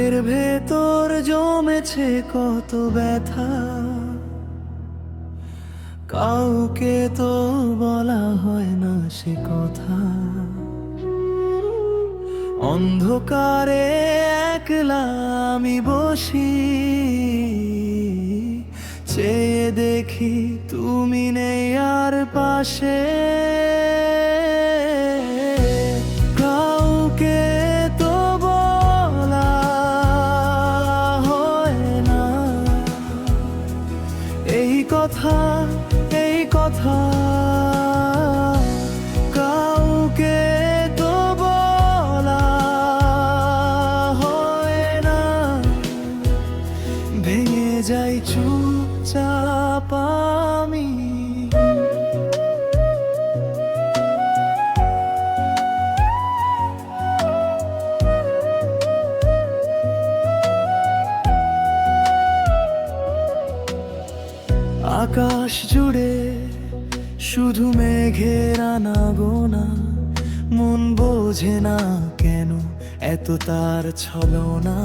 বুকের ভেতর জমেছে কত ব্যথা, কাউকে তো বলা হয় না সে কথা। অন্ধকারে একলা আমি বসি, চেয়ে দেখি তুমি নেই আর পাশে। কাউকে তো বলা হয় না এই কথা, এই কথা। কাউকে তো বলা হয় না, ভেঙে যাই চুপচাপ আমি। আকাশ জুড়ে শুধু মেঘের আনাগোনা, মন বোঝে না কেন এত তার ছলনা।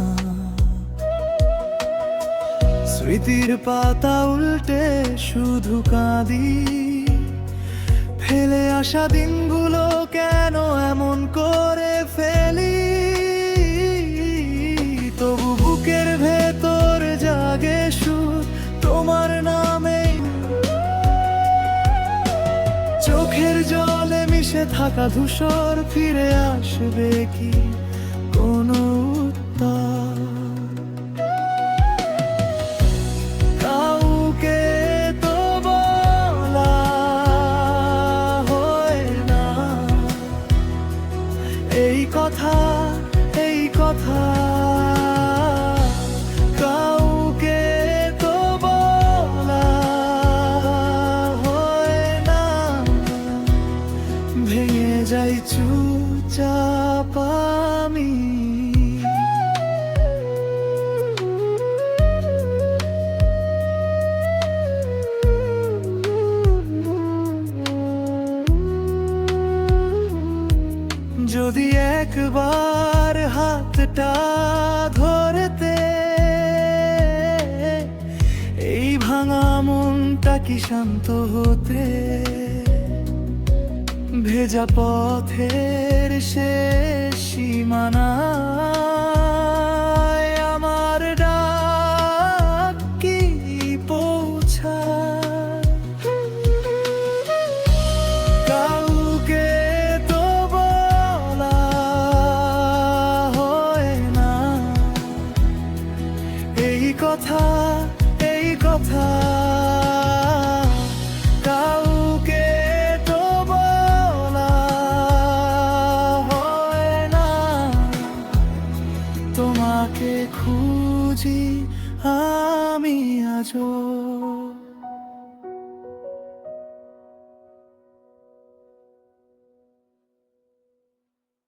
স্মৃতির পাতা উল্টে শুধু কাঁদি, ফেলে আসা দিনগুলো কেন এমন করে ফেলি। তবু বুকের ভেতর জাগে সুর তোমার নামে, চোখের জলে মিশে থাকা ধূসর ফিরে আসবে কি কোনো উত্তর। কাউকে তো বলা হয় না এই কথা, এই কথা। কাউকে তো বলা হয় না, ভেঙে যাই চুপচাপ আমি। যদি একবার হাতটা ধরতে, এই ভাঙা মনটা কি শান্ত হতে। ভেজা পথের শেষ সীমানায় আমার ডাক কি পৌঁছায়। কাউকে তো বলা হয় না এই কথা, এই কথা। কাউকে তো বলা হয় না, তোমাকে খুঁজি আমি আজও।